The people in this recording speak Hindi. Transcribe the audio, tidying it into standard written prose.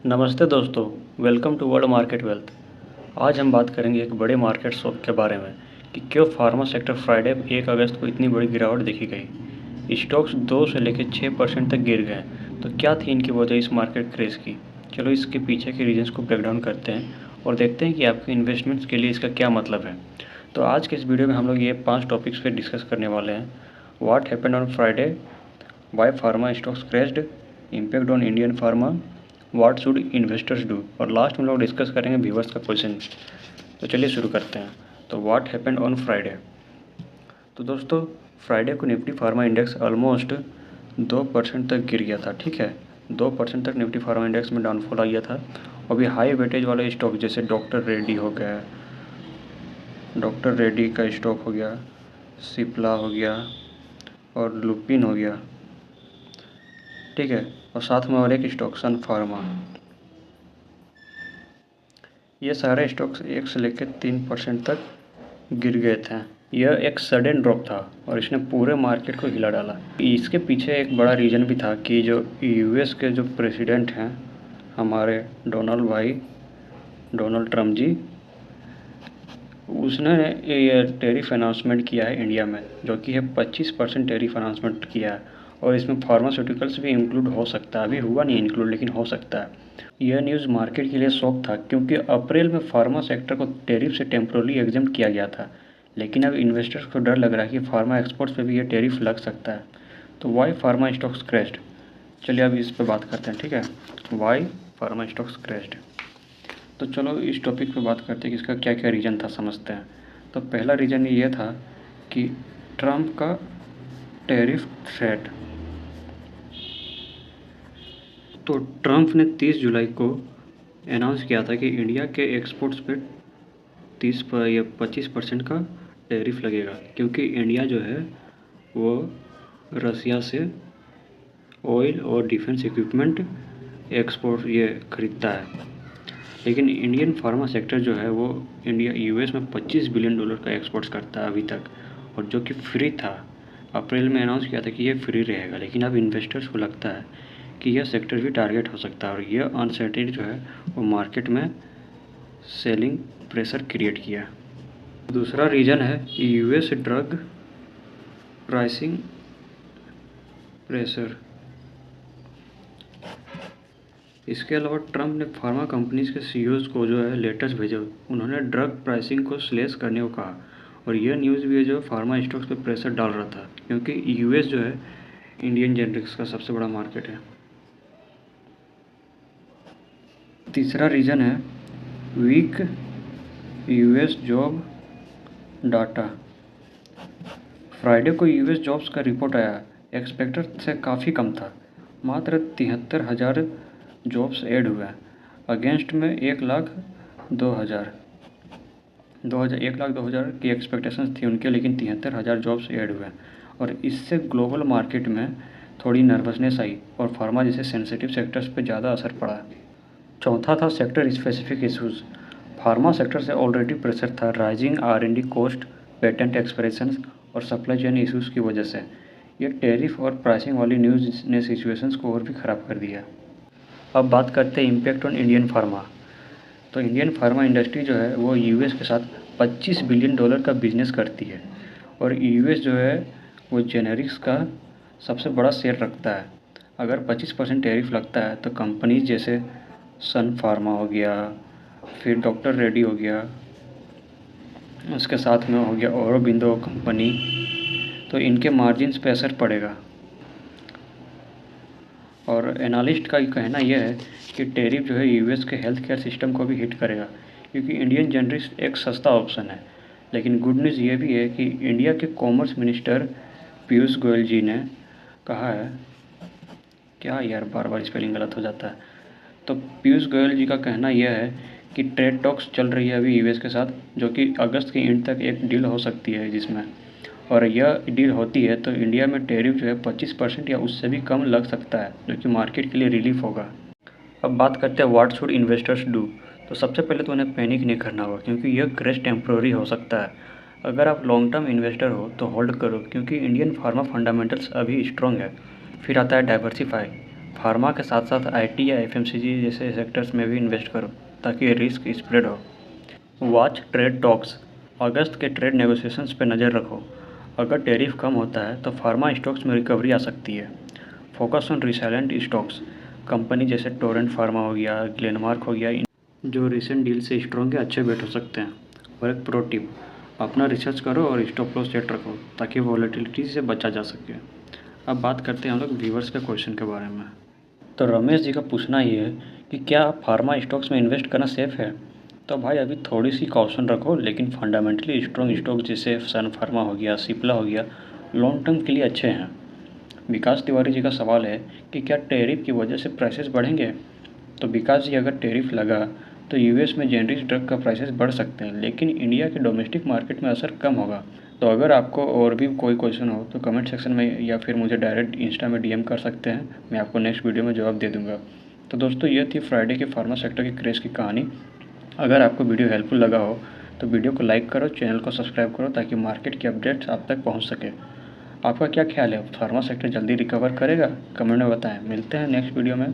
नमस्ते दोस्तों, welcome to World Market Wealth. आज हम बात करेंगे एक बड़े मार्केट शॉक के बारे में कि क्यों फार्मा सेक्टर फ्राइडे 1 अगस्त को इतनी बड़ी गिरावट देखी गई। स्टॉक्स 2 से लेकर 6% तक गिर गए। तो क्या थी इनकी वजह इस मार्केट क्रेज की। चलो इसके पीछे के रीजंस को ब्रेक डाउन करते हैं और देखते हैं कि आपके इन्वेस्टमेंट्स के लिए इसका क्या मतलब है। तो आज के इस वीडियो में हम लोग ये 5 टॉपिक्स पे डिस्कस करने वाले हैं। What happened on Friday, why pharma stocks crashed, impact on Indian pharma, what should investors do, और लास्ट में लोग डिस्कस करेंगे व्यूअर्स का क्वेश्चन। तो चलिए शुरू करते हैं। तो व्हाट हैपेंड ऑन फ्राइडे। तो दोस्तों, फ्राइडे को निफ्टी फार्मा इंडेक्स ऑलमोस्ट 2% तक गिर गया था। ठीक है, 2% तक निफ्टी फार्मा इंडेक्स में डाउनफॉल आ गया था। अभी हाई वेटेज वाले स्टॉक जैसे डॉक्टर रेड्डी हो गया, डॉक्टर रेड्डी का स्टॉक हो गया, सिप्ला हो गया और लुपिन हो गया, ठीक है, और साथ में और एक स्टॉक सन फार्मा, ये सारे स्टॉक्स 1 से लेकर 3% तक गिर गए थे। यह एक सडन ड्रॉप था और इसने पूरे मार्केट को हिला डाला। इसके पीछे एक बड़ा रीज़न भी था कि जो यूएस के जो प्रेसिडेंट हैं हमारे डोनाल्ड ट्रम्प जी, उसने ये टैरिफ अनाउंसमेंट किया है इंडिया में, जो कि है 25% टैरिफ अनाउंसमेंट किया है और इसमें फार्मास्यूटिकल्स भी इंक्लूड हो सकता है। अभी हुआ नहीं इंक्लूड, लेकिन हो सकता है। यह न्यूज़ मार्केट के लिए शॉक था क्योंकि अप्रैल में फार्मा सेक्टर को टैरिफ से टेम्पोरली एग्जम्प्ट किया गया था, लेकिन अब इन्वेस्टर्स को डर लग रहा है कि फार्मा एक्सपोर्ट्स पे भी ये टैरिफ लग सकता है। तो वाई फार्मा स्टॉक्स क्रैश्ड, चलिए अब इस पर बात करते हैं। ठीक है, वाई फार्मा स्टॉक्स क्रैश्ड। तो चलो इस टॉपिक पे बात करते हैं कि इसका क्या क्या रीज़न था, समझते हैं। तो पहला रीज़न ये था कि ट्रम्प का टैरिफ थ्रेट। तो ट्रम्प ने 30 जुलाई को अनाउंस किया था कि इंडिया के एक्सपोर्ट्स पे 30 या 25% का टैरिफ लगेगा, क्योंकि इंडिया जो है वो रसिया से ऑयल और डिफेंस इक्विपमेंट एक्सपोर्ट ये खरीदता है। लेकिन इंडियन फार्मा सेक्टर जो है वो इंडिया यूएस में $25 बिलियन का एक्सपोर्ट्स करता है अभी तक, और जो कि फ्री था। अप्रैल में अनाउंस किया था कि ये फ्री रहेगा, लेकिन अब इन्वेस्टर्स को लगता है कि यह सेक्टर भी टारगेट हो सकता है और यह अनसर्टेनिटी जो है वो मार्केट में सेलिंग प्रेशर क्रिएट किया। दूसरा रीज़न है यूएस ड्रग प्राइसिंग प्रेशर। इसके अलावा ट्रम्प ने फार्मा कंपनीज के सीईओज़ को जो है लेटर्स भेजे, उन्होंने ड्रग प्राइसिंग को स्लेश करने को कहा, और यह न्यूज़ भी है जो फार्मा स्टॉक्स पे प्रेशर डाल रहा था, क्योंकि यूएस जो है इंडियन जेनरिक्स का सबसे बड़ा मार्केट है। तीसरा रीज़न है weak US job data. Friday को यूएस जॉब्स का रिपोर्ट आया, एक्सपेक्टेड से काफ़ी कम था। मात्र 73,000 जॉब्स ऐड हुए, अगेंस्ट में 1,02,000 की एक्सपेक्टेशंस थी उनके, लेकिन 73,000 जॉब्स ऐड हुए और इससे ग्लोबल मार्केट में थोड़ी नर्वसनेस आई और फार्मा जैसे सेंसिटिव सेक्टर्स पे ज़्यादा असर पड़ा। चौथा था sector specific issues. Pharma sector से ऑलरेडी प्रेशर था राइजिंग R&D कॉस्ट, पेटेंट एक्सपायरेशंस और सप्लाई चेन इश्यूज़ की वजह से। ये टैरिफ और प्राइसिंग वाली न्यूज़ ने सिचुएशंस को और भी ख़राब कर दिया। अब बात करते हैं इम्पैक्ट ऑन इंडियन फार्मा। तो इंडियन फार्मा इंडस्ट्री जो है वो यूएस के साथ $25 बिलियन का बिजनेस करती है और यूएस जो है वो जेनेरिक्स का सबसे बड़ा शेयर रखता है। अगर 25% टैरिफ लगता है तो कंपनीज जैसे सन फार्मा हो गया, फिर डॉक्टर रेड्डी हो गया, उसके साथ में हो गया औरोबिंदो कंपनी, तो इनके मार्जिन्स पे असर पड़ेगा। और एनालिस्ट का कहना यह है कि टैरिफ जो है यूएस के हेल्थ केयर सिस्टम को भी हिट करेगा, क्योंकि इंडियन जेनरिक्स एक सस्ता ऑप्शन है। लेकिन गुड न्यूज़ ये भी है कि इंडिया के कॉमर्स मिनिस्टर पीयूष गोयल जी ने कहा है, क्या यार बार बार स्पेलिंग गलत हो जाता है। तो पीयूष गोयल जी का कहना यह है कि ट्रेड टॉक्स चल रही है अभी यूएस के साथ, जो कि अगस्त के एंड तक एक डील हो सकती है जिसमें, और यह डील होती है तो इंडिया में टैरिफ जो है 25% या उससे भी कम लग सकता है, जो कि मार्केट के लिए रिलीफ होगा। अब बात करते हैं व्हाट शुड इन्वेस्टर्स डू। तो सबसे पहले तो उन्हें पैनिक नहीं करना होगा, क्योंकि यह क्रैश टेम्प्रोरी हो सकता है। अगर आप लॉन्ग टर्म इन्वेस्टर हो तो होल्ड करो, क्योंकि इंडियन फार्मा फंडामेंटल्स अभी स्ट्रॉन्ग है। फिर आता है डाइवर्सिफाई। फार्मा के साथ साथ आईटी या एफएमसीजी जैसे सेक्टर्स में भी इन्वेस्ट करो ताकि रिस्क स्प्रेड हो। वॉच ट्रेड टॉक्स, अगस्त के ट्रेड नेगोशिएशंस पे नज़र रखो। अगर टैरिफ कम होता है तो फार्मा स्टॉक्स में रिकवरी आ सकती है। Focus on resilient stocks, company जैसे टोरेंट फार्मा हो गया, ग्लेनमार्क हो गया, जो रिसेंट डील से स्ट्रॉन्ग के अच्छे बेट हो सकते हैं। और एक प्रो टिप, अपना रिसर्च करो और स्टॉप लॉस सेट रखो ताकि वॉलेटिलिटी से बचा जा सके। अब बात करते हैं हम लोग व्यूवर्स के क्वेश्चन के बारे में। तो रमेश जी का पूछना ये है कि क्या फार्मा स्टॉक्स में इन्वेस्ट करना सेफ़ है? तो भाई अभी थोड़ी सी कॉशन रखो, लेकिन फंडामेंटली स्ट्रॉन्ग स्टॉक जैसे सन फार्मा हो गया, सिप्ला हो गया, लॉन्ग टर्म के लिए अच्छे हैं। विकास तिवारी जी का सवाल है कि क्या टैरिफ की वजह से प्राइसेस बढ़ेंगे? तो विकास जी, अगर टैरिफ लगा तो यूएस में जेनरिक ड्रग का प्राइसेस बढ़ सकते हैं, लेकिन इंडिया के डोमेस्टिक मार्केट में असर कम होगा। तो अगर आपको और भी कोई क्वेश्चन हो तो कमेंट सेक्शन में या फिर मुझे डायरेक्ट इंस्टा में डीएम कर सकते हैं, मैं आपको नेक्स्ट वीडियो में जवाब दे दूँगा। तो दोस्तों, ये थी फ्राइडे के फार्मा सेक्टर के क्रेज़ की कहानी। अगर आपको वीडियो हेल्पफुल लगा हो तो वीडियो को लाइक करो, चैनल को सब्सक्राइब करो ताकि मार्केट की अपडेट्स आप तक पहुँच सके। आपका क्या ख्याल है, फार्मा सेक्टर जल्दी रिकवर करेगा? कमेंट में बताएं। मिलते हैं नेक्स्ट वीडियो में।